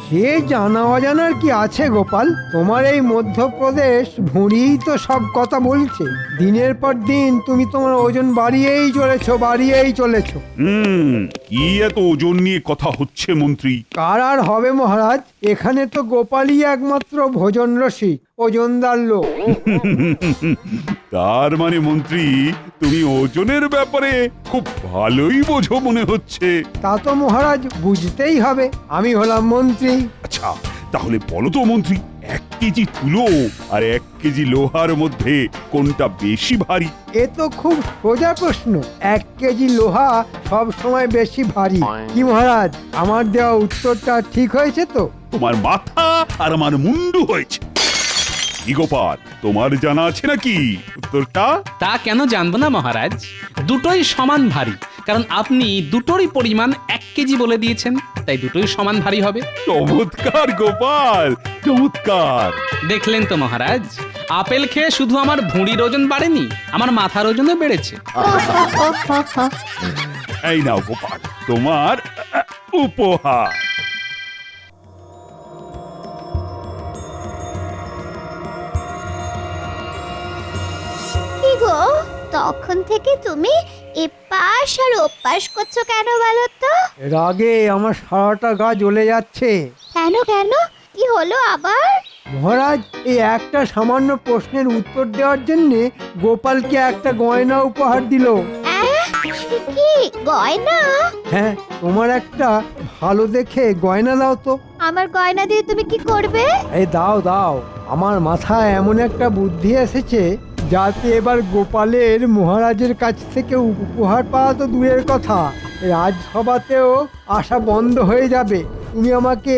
সে জানা অজানার কি আছে গোপাল? তোমার এই মধ্যপ্রদেশ ভুঁড়িই তো সব কথা বলছে। দিনের পর দিন তুমি তোমার ওজন বাড়িয়েই চলেছো। কি এত ওজন নিয়ে কথা হচ্ছে মন্ত্রী? কার আর হবে মহারাজ, এখানে তো গোপালই একমাত্র ভোজন রসিক, ওজনদার লোক। তার মানে মন্ত্রী, তুমি ওজনের ব্যাপারে খুব ভালোই বোঝো মনে হচ্ছে। তা তো মহারাজ বুঝতেই হবে, আমি হলাম মন্ত্রী। আচ্ছা, তাহলে বলো তো মন্ত্রী, 1 কেজি তুলো আর 1 কেজি লোহার মধ্যে কোনটা বেশি ভারী? এ তো খুব সোজা প্রশ্ন। 1 কেজি লোহা সব সময় বেশি ভারী। কি মহারাজ, আমার দেওয়া উত্তরটা ঠিক হয়েছে তো? তোমার মাথা আর আমার মুন্ডু হয়েছে। কি গোপাল, তোমার জানা আছে নাকি উত্তরটা? তা কেন জানবো না মহারাজ, দুটোই সমান ভারী, কারণ আপনি দুটোরই পরিমাণ 1 কেজি বলে দিয়েছেন, তাই দুটোই সমান ভারী হবে। চমৎকার গোপাল, চমৎকার। দেখলেন তো মহারাজ, আপেল খেয়ে শুধু আমার ভুঁড়ির ওজন বাড়েনি, আমার মাথার ওজনও বেড়েছে। এই নাও গোপাল, তোমার উপহার। কি গো, তখন থেকে তুমি এপাশ আর ওপাশ করছো কেন বলো তো? রাগে আমার সারাটা গা জ্বলে যাচ্ছে। কেন কেন, কি হলো আবার? মহারাজ, এই একটা সামান্য প্রশ্নের উত্তর দেওয়ার জন্য গোপালকে একটা গয়না উপহার দিল। সে কি গয়না? হ্যাঁ, তোমার একটা ভালো দেখে গয়না দাও তো। আমার গয়না দিয়ে তুমি কি করবে? এই দাও দাও, আমার মাথায় এমন একটা বুদ্ধি এসেছে যাতে এবার গোপালের মহারাজের কাছ থেকে উপহার পাওয়া তো দূরের কথা, রাজসভাতেও আসা বন্ধ হয়ে যাবে। তুমি আমাকে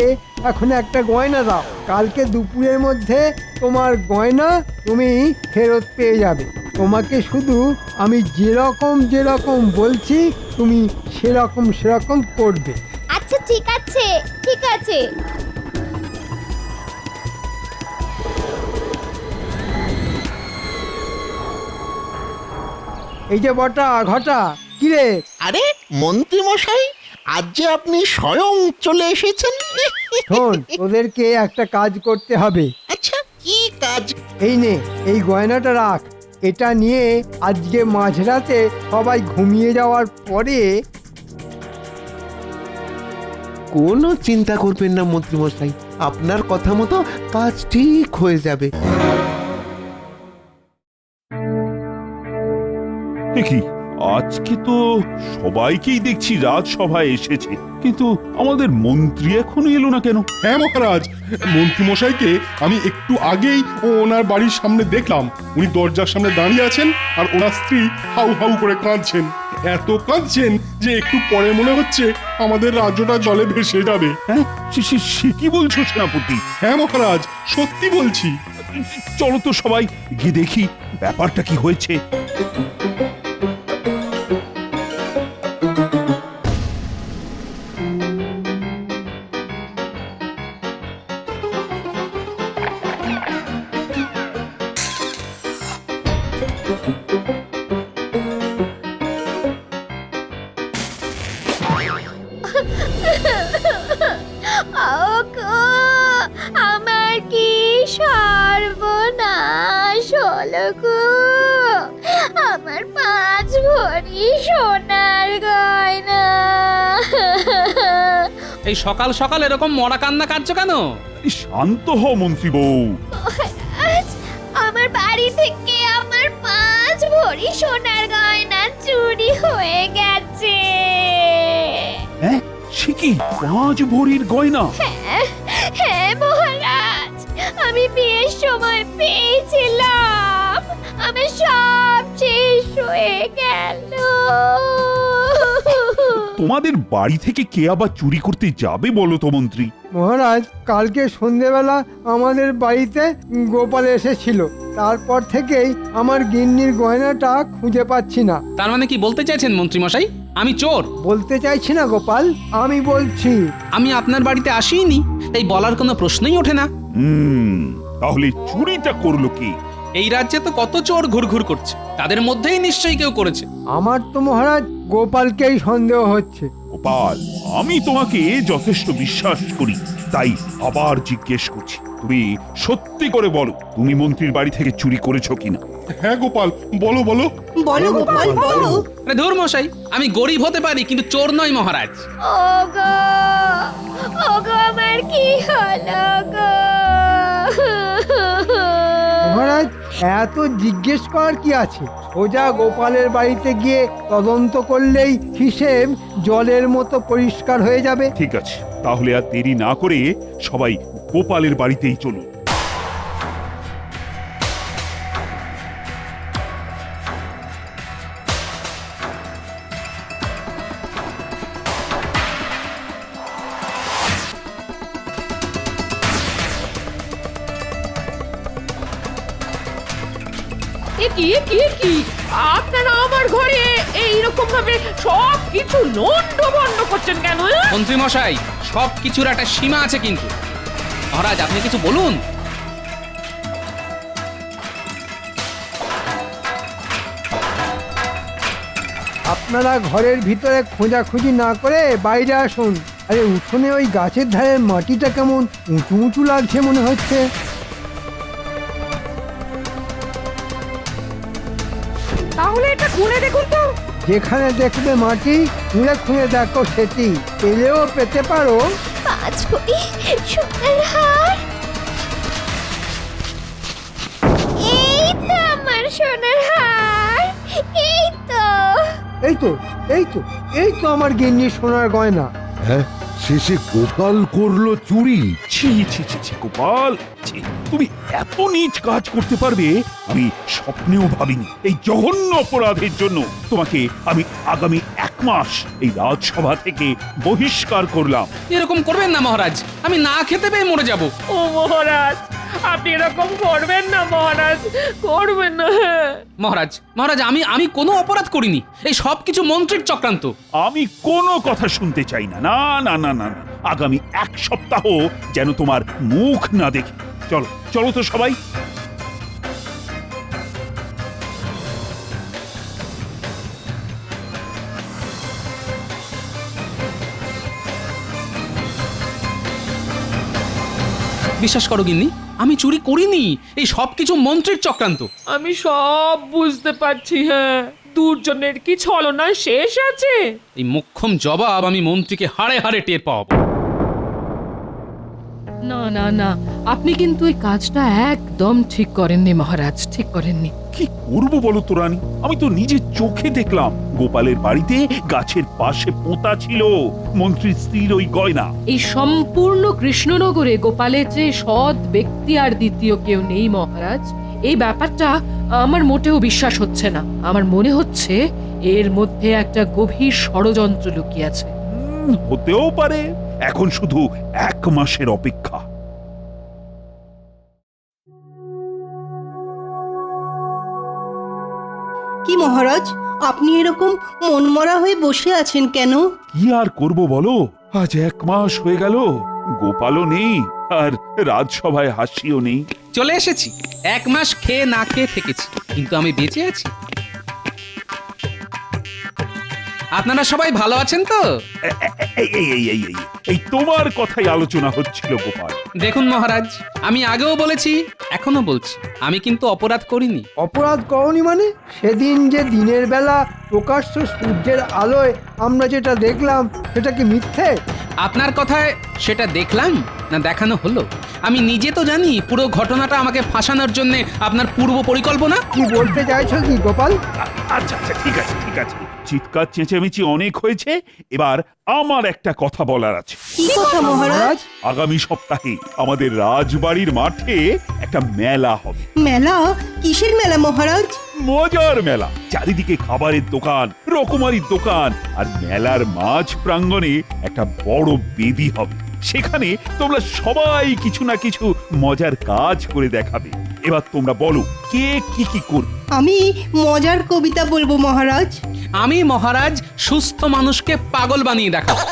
এখন একটা গয়না দাও, কালকে দুপুরের মধ্যে তোমার গয়না তুমি ফেরত পেয়ে যাবে। তোমাকে শুধু আমি যেরকম বলছি তুমি সেরকম করবে। আচ্ছা ঠিক আছে, ঠিক আছে। এই যে বটা ঘটা, কিরে? আরে মন্ত্রী মশাই, আজ যে আপনি স্বয়ং চলে এসেছেন। শোন, তোদেরকে একটা কাজ করতে হবে। আচ্ছা, কি কাজ? এই নে, এই গয়নাটা রাখ। এটা নিয়ে আজকে মাঝরাতে সবাই ঘুমিয়ে যাওয়ার পরে কোনো চিন্তা করবেন না মন্ত্রী মশাই, আপনার কথা মতো কাজ ঠিক হয়ে যাবে। কি আজকে তো সবাইকেই দেখছি রাজসভায় এসেছে, কিন্তু আমাদের মন্ত্রী এখনো এলো না কেন? হ্যাঁ মহারাজ, মন্ত্রী মশাইকে আমি একটু আগেই ওনার বাড়ির সামনে দেখলাম। উনি দরজার সামনে দাঁড়িয়ে আছেন আর ওনার স্ত্রী হাউ হাউ করে কাঁদছেন। এত কাঁদছেন যে একটু পরে মনে হচ্ছে আমাদের রাজ্যটা জলে ভেসে যাবে। হ্যাঁ, সে কি বলছো সেনাপতি? হ্যাঁ মহারাজ, সত্যি বলছি। চলো তো সবাই গিয়ে দেখি ব্যাপারটা কি হয়েছে। আমার কি সর্বনাশ হলো গো! আমার 5 ভরি সোনার গয়না। এই সকাল সকাল এরকম মরা কান্না কাঁদছো কেন? শান্ত হও মন্ত্রী বউ। মহারাজ, আমার বাড়ি থেকে আমার 5 ভরি সোনার গয়না চুরি হয়ে গেছে। হ্যাঁ, সে কি 5 ভরির গয়না? হ্যাঁ মহারাজ, আমি বিয়ের সময় পেয়েছিলাম, আমার সব শেষ হয়ে গেল। তোমাদের বাড়ি থেকে কে আবার চুরি করতে যাবে বলো তো মন্ত্রী? মহারাজ, কালকে সন্ধেবেলা আমাদের বাড়িতে গোপাল এসেছিল, তারপর থেকেই আমার গিন্নির গয়নাটা খুঁজে পাচ্ছি না। তার মানে কি বলতে চাইছেন মন্ত্রী মশাই, আমি চোর? বলতে চাইছি না গোপাল, আমি বলছি আমি আপনার বাড়িতে আসিনি, তাই বলার কোনো প্রশ্নই ওঠে না। তাহলে চুরিটা করলো কি? এই রাজ্যে তো কত চোর ঘুরঘুর করছে, তাদের মধ্যেই নিশ্চয়ই কেউ করেছে। আমার তো মহারাজ গোপালকেই সন্দেহ হচ্ছে। গোপাল, আমি তোমাকে যথেষ্ট বিশ্বাস করি, তাই আবার জিজ্ঞেস করছি, তুমি সত্যি করে বলো তুমি মন্ত্রীর বাড়ি থেকে চুরি করেছো কিনা? হ্যাঁ গোপাল, বলো বলো। বলো গোপাল বলো। আরে ধুর মশাই, আমি গরিব হতে পারি কিন্তু চোর নই মহারাজ। ওগো ওগো আমার কি হলো গো? মহারাজ, এত জিজ্ঞেস করার কি আছে? সোজা গোপালের বাড়িতে গিয়ে তদন্ত করলেই হিসেব জলের মতো পরিষ্কার হয়ে যাবে। ঠিক আছে, তাহলে আর দেরি না করে সবাই গোপালের বাড়িতেই চলুন। কি কি কি আপনারা আমার ঘরে এইরকম ভাবে সব কিছু লন্ডভন্ড করছেন কেন? মন্ত্রী মশাই, সব কিছুর একটা সীমা আছে কিন্তু। মহারাজ, আপনি কিছু বলুন। আপনারা ঘরের ভিতরে খোঁজাখুঁজি না করে বাইরে আসুন। আরে উঠোনে ওই গাছের ধারের মাটিটা কেমন উঁচু উঁচু লাগছে মনে হচ্ছে। তাহলে এটা খুঁড়ে দেখুন তো। যেখানে দেখবে মাটি খুঁড়ে খুঁড়ে দেখো, সেটি পেলেও পেতে পারো। 5 ভরি সোনার হার। এই তো আমার সোনার হার। এই তো এই তো এই তো এই তো আমার গিন্নির সোনার গয়না। হ্যাঁ, শেষে গোপাল করলো চুরি। ছি ছি ছি ছি গোপাল, ছি, তুমি এত নীচ কাজ করতে পারবে আমি স্বপ্নেও ভাবিনি। এই জঘন্য অপরাধের জন্য তোমাকে আমি আগামী 1 মাস এই রাজসভা থেকে বহিষ্কার করলাম। এরকম করবেন না মহারাজ, আমি না খেতে পেয়ে মরে যাব। ও মহারাজ, আপনি এরকম করবেন না মহারাজ, করবেন না। মহারাজ মহারাজ, আমি কোনো অপরাধ করিনি। এই সব কিছু মন্ত্রীর চক্রান্ত। আমি কোনো কথা শুনতে চাই না। না না না না না, আগামী 1 সপ্তাহ যেন তোমার মুখ না দেখি। চলো চলো তো সবাই। বিশ্বাস করো গিন্নি, আমি চুরি করিনি। এই সব কিছু মন্ত্রীর চক্রান্ত। আমি সব বুঝতে পারছি। হ্যাঁ, দুর্জনের কি ছলনা শেষ আছে? এই মোক্ষম জবাব আমি মন্ত্রীকে হাড়ে হাড়ে টের পাবো। না না না, আপনি কিন্তু এই কাজটা একদম ঠিক করেননি মহারাজ, ঠিক করেননি। কি করব বলো তো রানী, আমি তো নিজের চোখে দেখলাম গোপালের বাড়িতে গাছের পাশে পোঁতা ছিল মন্ত্রীর স্ত্রীর ওই গয়না। এই সম্পূর্ণ কৃষ্ণনগরে গোপালের যে সৎ ব্যক্তি আর দ্বিতীয় কেউ নেই মহারাজ, এই ব্যাপারটা আমার মোটেও বিশ্বাস হচ্ছে না। আমার মনে হচ্ছে এর মধ্যে একটা গভীর ষড়যন্ত্র লুকিয়ে আছে। হতেও পারে, এখন শুধু 1 মাসের অপেক্ষা। কি মহারাজ, আপনি এরকম মনমরা হয়ে বসে আছেন কেন? কি আর করব বলো, আজ 1 মাস হয়ে গেল, গোপালও নেই আর রাজসভায় হাসিও নেই। চলে এসেছি। 1 মাস খেয়ে না খেয়ে থেকেছি, কিন্তু আমি বেঁচে আছি। আপনারা সবাই ভালো আছেন তো? এই এই এই এই এই এই তোমার কথাই আলোচনা হচ্ছিল গোপাল। দেখুন মহারাজ, আমি আগেও বলেছি, এখনো বলছি, আমি কিন্তু অপরাধ করিনি। অপরাধ করনি মানে? সেদিন যে দিনের বেলা প্রকাশ্য সূর্যের আলোয় আমরা যেটা দেখলাম সেটা কি মিথ্যে? আপনার কথায় সেটা দেখলাম না দেখানো হলো? আমি নিজে তো জানি পুরো ঘটনাটা আমাকে ফাঁসানোর জন্য আপনার পূর্ব পরিকল্পনা। কি বলতে চাইছো কি গোপাল? আচ্ছা আচ্ছা, ঠিক আছে ঠিক আছে, চিৎকার চেঁচামেচি অনেক হয়েছে, এবার আমার একটা কথা বলার আছে। কি কথা মহারাজ? আগামী সপ্তাহে আমাদের রাজবাড়ির মাঠে একটা মেলা হবে। মেলা? কিসের মেলা মহারাজ? মজার মেলা, চারিদিকে খাবারের দোকান, রকমারির দোকান, আর মেলার মাঝ প্রাঙ্গণে একটা বড় বেদি হবে। সেখানে তোমরা সবাই কিছু না কিছু মজার কাজ করে দেখাবে। এবার তোমরা বলো কে কি কি করবে? আমি মজার কবিতা বলবো মহারাজ। আমি মহারাজ সুস্থ মানুষকে পাগল বানিয়ে দেখাবো।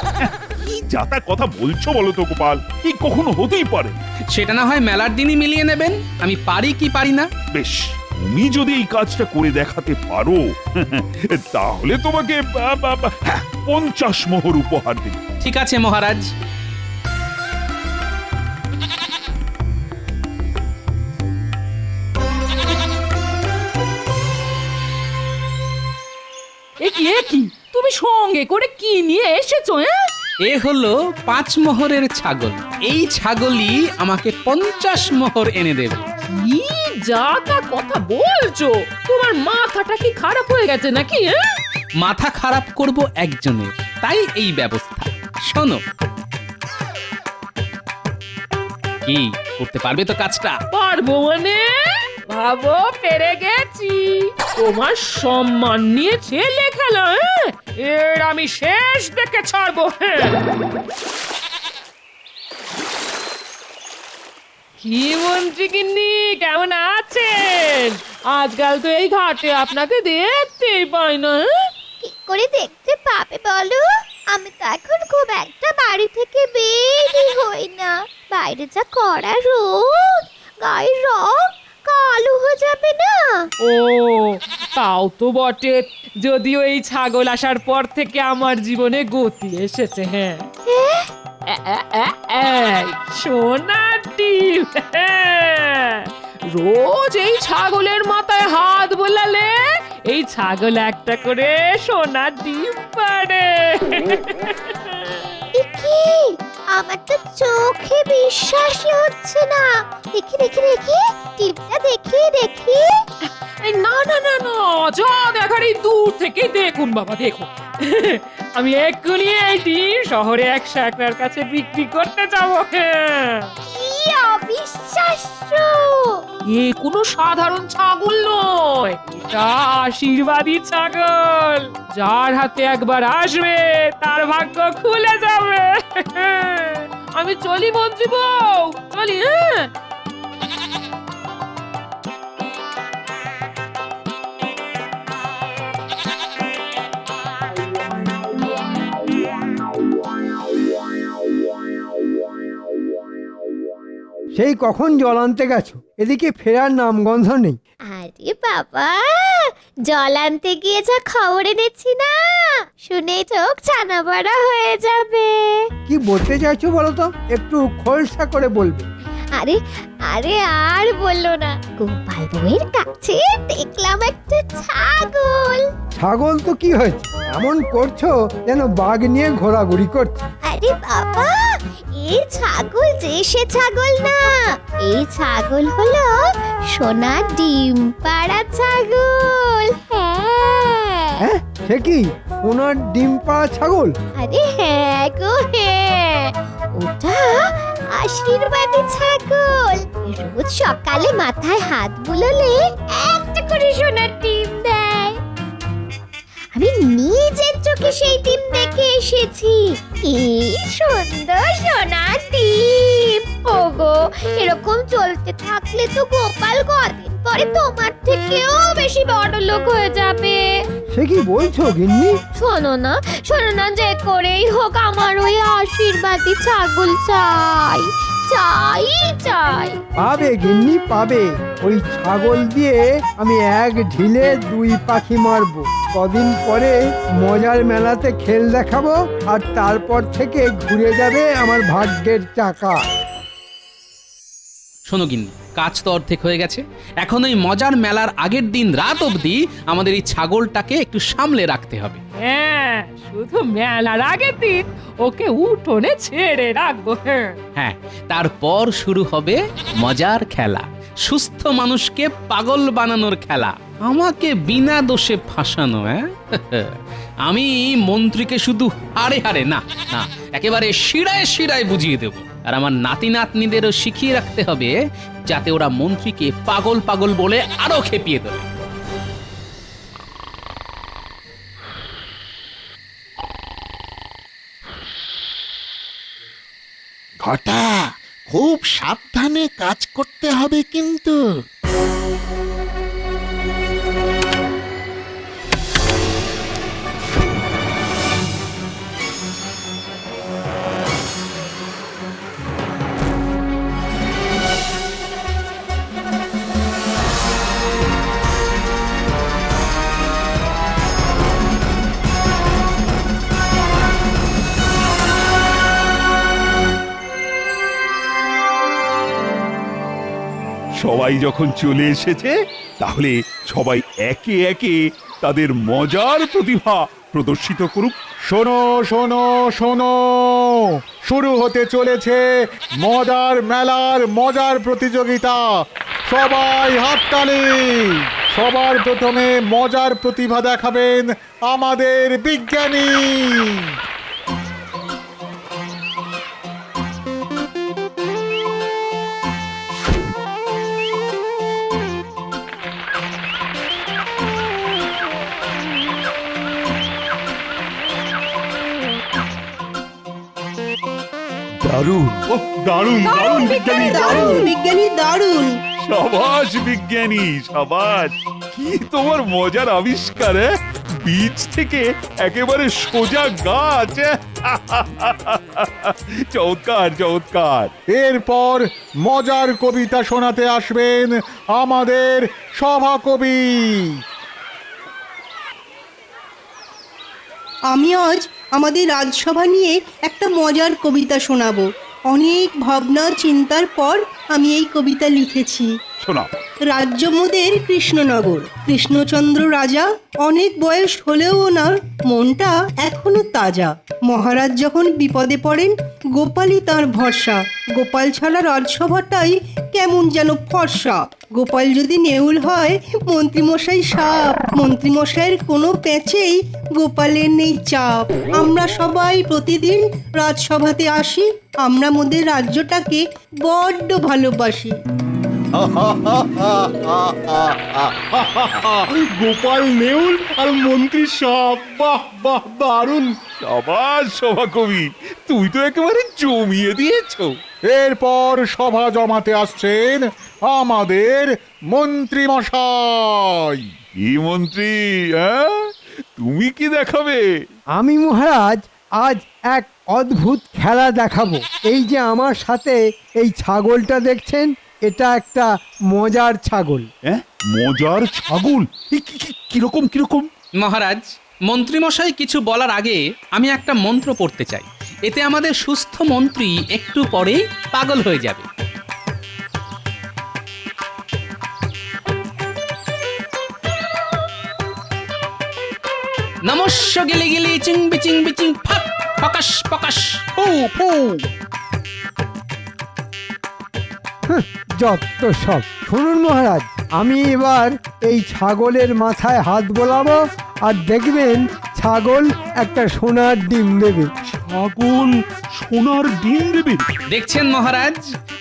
কি যাতা কথা বলছো বলো তো গোপাল, কি কখনো হতেই পারে? সেটা না হয় মেলার দিনই মিলিয়ে নেবেন, আমি পারি কি পারি না। বেশ, তুমি যদি এই কাজটা করে দেখাতে পারো তাহলে তোমাকে 50 মোহর উপহার দেব। ঠিক আছে মহারাজ। কি তুমি সঙ্গে করে কি নিয়ে এসেছো? এ হলো 5 মোহরের ছাগল। এই ছাগলই আমাকে 50 মোহর এনে দেবে। কি যা তা কথা বলছো? তোমার মাথাটা কি খারাপ হয়ে গেছে নাকি? মাথা খারাপ করব একজনের, তাই এই ব্যবস্থা। শোনো, কি করতে পারবে তো কাজটা? পারবো মানে? ভাবো পেরে গেছি। তোমার সম্মান নিয়ে ছেলে খেলা, এর আমি শেষ দেখে ছাড়বো। কি মন্ত্রী গিন্নি, কেমন আছেন? আজকাল তো এই ঘাটে আপনাকে দেখতেই পাই না। কি করে দেখতে পাবে বলো? আমি তো এখন খুব একটা বাড়ি থেকে বেরই হই না। বাইরে যা কড়া রোদ, গায়ের রং কালো হয়ে যাবে না? ও তাও তো বটে, যদিও এই ছাগল আসার পর থেকে আমার জীবনে গতি এসেছে। হ্যাঁ, সোনার ডিম। রোজ এই ছাগলের মাথায় হাত বোলালে এই ছাগল একটা করে সোনার ডিম পাড়ে। কি? আমার তো চোখে বিশ্বাসই হচ্ছে না। দেখি দেখি দেখি, টিপটা দেখি দেখি। না না না না, যা দেখার এই দূর থেকে দেখুন বাবা, দেখুন। আমি এক্ষুনি এই ডিম শহরে এক শাকরার কাছে বিক্রি করতে যাবো। কি অবিশ্বাস্য! এ কোনো সাধারণ ছাগল নয়, এটা আশীর্বাদী ছাগল। যার হাতে একবার আসবে তার ভাগ্য খুলে যাবে। আমি চলি মন্ত্রী বউ, চলি। হ্যাঁ, সেই কখন জল আনতে গেছো, এদিকে ফেরার নামগন্ধ নেই। আরে বাবা, জল আনতে গিয়ে যা খবর এনেছি না, শুনে চোখ ছানা বড়া হয়ে যাবে। কি বলতে চাইছো বলো তো, একটু খোলসা করে বলবে। আরে আরে আর বললো না, গোপাল বউয়ের কাছে দেখলাম একটা ছাগল। ছাগল তো কি হয়েছে, এমন করছো যেন বাঘ নিয়ে ঘোরাঘুরি করছে। আরে বাবা, এই ছাগল যে সে ছাগল না, এই ছাগল হলো সোনা ডিম পাড়া ছাগল। হ্যাঁ, সে কি সোনার ডিম পাড়া ছাগল? আরে হ্যাঁ গো হ্যাঁ, ওটা আশীর্বাদী ছাগল। রোজ সকালে মাথায় হাত বুলোলে একটা করে সোনার ডিম দেয়। আমি নিজের চোখে সেই ডিম দেখে এসেছি। কি সুন্দর সোনার ডিম! ওগো, এরকম চলতে থাকলে তো গোপাল কদিন পরে তোমার থেকেও বেশি বড় লোক হয়ে যাবে। সে কি বলছো গিন্নি? শোনো না, যে করেই হোক আমার ওই আশীর্বাদী ছাগল চাই, চাই চাই। পাবে গিন্নি, পাবে। ওই ছাগল দিয়ে আমি এক ঢিলে 2 পাখি মারবো। কদিন পরে মজার মেলাতে খেল দেখাবো, আর তারপর থেকে ঘুরে যাবে আমার ভাগ্যের চাকা। শোনো গিন্নি, কাজ তো অর্ধেক হয়ে গেছে। এখন ওই মজার মেলার আগের দিন রাত অবধি আমাদের এই ছাগলটাকে একটু সামলে রাখতে হবে। হ্যাঁ, শুধু মেলার আগের দিন ওকে উঠোনে ছেড়ে রাখবো। হ্যাঁ, তারপর শুরু হবে মজার খেলা, সুস্থ মানুষকে পাগল বানানোর খেলা, আমাকে বিনা দোষে ফাঁসানো। হ্যাঁ, আমি মন্ত্রীকে শুধু হারে হারে না না, একেবারে শিরায় শিরায় বুঝিয়ে দেব। আর আমার নাতি নাতনিদেরও শিখিয়ে রাখতে হবে, যাতে ওরা মন্ত্রীকে পাগল পাগল বলে আরো খেপিয়ে দেবে। ঘটা, খুব সাবধানে কাজ করতে হবে কিন্তু। সবাই যখন চলে এসেছে, তাহলে সবাই একে একে তাদের মজার প্রতিভা প্রদর্শিত করুক। শোনো শোনো শোনো, শুরু হতে চলেছে মজার মেলার মজার প্রতিযোগিতা। সবাই হাততালি। সবার প্রথমে মজার প্রতিভা দেখাবেন আমাদের বিজ্ঞানী। দারুণ! ও দারুণ দারুণ বিজ্ঞানী দারুণ বিজ্ঞানী দারুণ। সাবাস বিজ্ঞানী, সাবাস! কি তোমার মজার আবিষ্কার! বীজ থেকে একেবারে সোজা গাছ! চমৎকার চমৎকার! এরপর মজার কবিতা শোনাতে আসবেন আমাদের সভাকবি। আমি আজ আমাদের রাজসভা নিয়ে একটা মজার কবিতা শোনাবো। অনেক ভাবনা চিন্তার পর আমি এই কবিতা লিখেছি। শোনা। রাজ্য মোদের কৃষ্ণনগর। কৃষ্ণচন্দ্র রাজা, অনেক বয়স হলেও ওনার মনটা এখনো তাজা। মহারাজ যখন বিপদে পড়েন, গোপালই তার ভরসা। গোপাল ছাড়া রাজসভাটাই কেমন যেন ফর্সা। গোপাল যদি নেউল হয়, মন্ত্রীমশাই সাপ। মন্ত্রীমশাইয়ের কোনো প্যাচেই গোপালের নেই চাপ। আমরা সবাই প্রতিদিন রাজসভাতে আসি। আমরা মোদের রাজ্যটাকে বড্ড ভালোবাসি। গোপাল নেউল আর মন্ত্রী সাপ, বাহ বাহ দারুণ! সাবাস সভাকবি, তুই তো একেবারে জমিয়ে দিয়েছো। এরপর সভা জমাতে আসছেন আমাদের মন্ত্রী মশাই। কি মন্ত্রী, হ্যাঁ? তুমি কি দেখাবে? আমি মহারাজ আজ এক অদ্ভুত খেলা দেখাবো। এই যে আমার সাথে এই ছাগলটা দেখছেন, এটা একটা মজার ছাগল। হ্যাঁ, মজার ছাগল? কিরকম কিরকম? মহারাজ, মন্ত্রীমশাই কিছু বলার আগে আমি একটা মন্ত্র পড়তে চাই। এতে আমাদের সুস্থ মন্ত্রী একটু পরেই পাগল হয়ে যাবে। নমস্য গিলি গিলি চিং বিচিং বিচিং ফাক ফকাশ ফকাশ ফু ফু। যত সব। শুনুন মহারাজ, আমি এবার এই ছাগলের মাথায় হাত বোলাবো, আর দেখবেন ছাগল একটা সোনার ডিম দেবে। ছাগল সোনার ডিম দেবে? দেখছেন মহারাজ,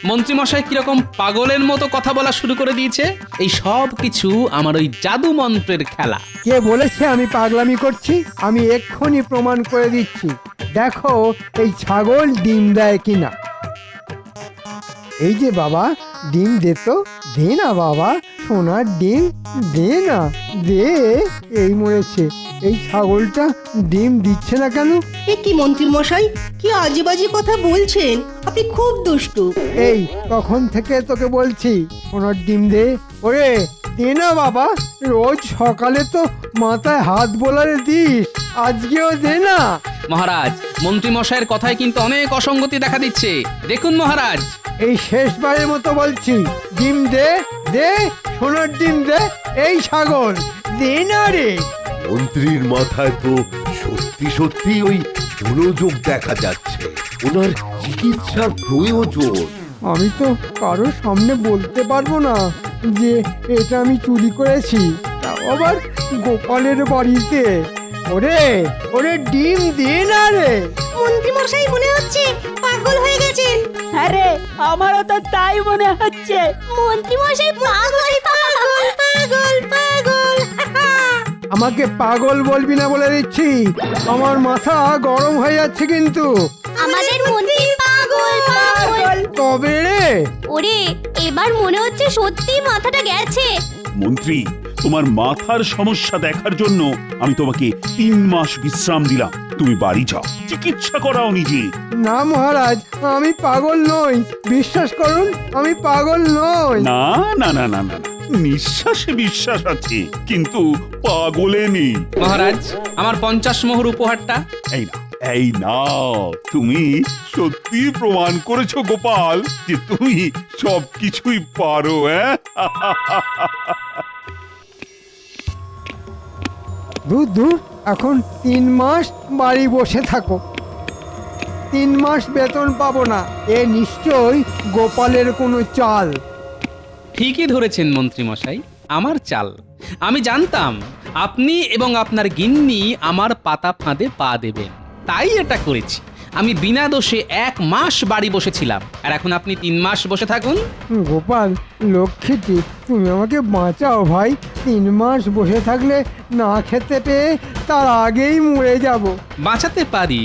মন্ত্রীমশাই কিরকম পাগলের মতো কথা বলা শুরু করে দিয়েছে। এই সব কিছু আমার ওই জাদু মন্ত্রের খেলা। কে বলেছে আমি পাগলামি করছি? আমি এক্ষুনি প্রমাণ করে দিচ্ছি। দেখো এই ছাগল ডিম দেয় কিনা। এই যে বাবা, ডিম দে তো, দে না বাবা, সোনার ডিম দে না, দে। এই মরেছে, এই ছাগলটা ডিম দিচ্ছে না কেন? এ কি মন্ত্রী মশাই, কি আজে বাজে কথা বলছেন? আপনি খুব দুষ্টু। এই তখন থেকে তোকে বলছি সোনার ডিম দে। ওরে দে না বাবা, রোজ সকালে তো মাথায় হাত বোলারে দিস, আজকেও দে না। মহারাজ, মন্ত্রীমশাইয়ের কথায় কিন্তু অনেক অসঙ্গতি দেখা দিচ্ছে। দেখুন মহারাজ, এই শেষবারের মতো বলছি, ডিম দে, দে, সোনার ডিম দে। এই ছাগল দে না রে। মন্ত্রীর মাথায় তো সত্যি সত্যি ওই মনোযোগ দেখা যাচ্ছে, ওনার চিকিৎসার প্রয়োজন। আমি তো কারোর সামনে বলতে পারবো না যে এটা আমি চুরি করেছি, তাও আবার গোপালের বাড়িতে। ওরে ওরে ডিম দে না রে। মন্ত্রী মশাই মনে হচ্ছে পাগল হয়ে গেছেন। আরে আমারও তো তাই মনে হচ্ছে। মন্ত্রী মশাই পাগল পাগল পাগল পাগল। আমাকে পাগল বলবি না বলে দিচ্ছি, আমার মাথা গরম হয়ে যাচ্ছে কিন্তু। আমাদের মন্ত্রী পাগল পাগল। তবে রে, ওরে এবার মনে হচ্ছে সত্যি মাথাটা গেছে। মন্ত্রী, তোমার মাথার সমস্যা দেখার জন্য আমি তোমাকে 3 মাস বিশ্রাম দিলাম। তুমি বাড়ি যাও, চিকিৎসা করাও নিজে। না মহারাজ, আমি পাগল নই, বিশ্বাস করুন, আমি পাগল নই। না না না না না, নিঃশ্বাসে বিশ্বাস আছে, কিন্তু পাগলে নেই। মহারাজ, আমার 50 মোহর উপহারটা। এই না, এই নাও। তুমি সত্যি প্রমাণ করেছো গোপাল যে তুমি সবকিছুই পারো। দূর দূর, এখন 3 মাস বাড়ি বসে থাকো। 3 মাস বেতন পাবো না, এ নিশ্চয়ই গোপালের কোনো চাল। ঠিকই ধরেছেন মন্ত্রী মশাই, আমার চাল। আমি জানতাম আপনি এবং আপনার গিন্নি আমার পাতা ফাঁদে পা দেবেন, তাই এটা করেছি। আমি বিনা দোষে 1 মাস বাড়ি বসেছিলাম, আর এখন আপনি 3 মাস বসে থাকুন। গোপাল লক্ষ্মীটি, তুমি আমাকে বাঁচাও ভাই। 3 মাস বসে থাকলে না খেতে পেয়ে তার আগেই মরে যাব। বাঁচাতে পারি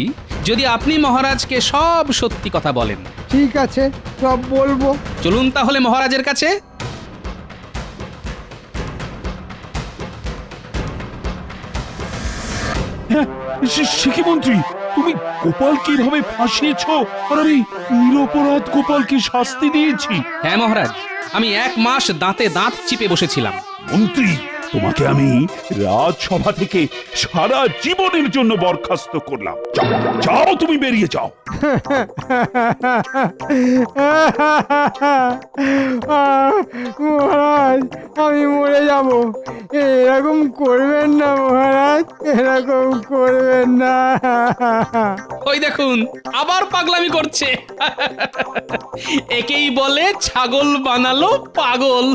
যদি আপনি মহারাজকে সব সত্যি কথা বলেন। ঠিক আছে, সব বলবো। চলুন তাহলে মহারাজের কাছে। সে কি মন্ত্রী, তুমি গোপালকে এভাবে ফাঁসিয়েছো? আর আমি নিরপরাধ গোপালকে শাস্তি দিয়েছি? হ্যাঁ মহারাজ, আমি 1 মাস দাঁতে দাঁত চিপে বসেছিলাম। মন্ত্রী, তোমাকে আমি রাজসভা থেকে সারা জীবনের জন্য বরখাস্ত করলাম। যাও, যাও, তুমি বেরিয়ে যাও। মহারাজ, আমি মরে যাব। এরকম করবেন না মহারাজ, এরকম করবেন না। ওই দেখুন, আবার পাগলামি করছে। একেই বলে ছাগল বানালো পাগল।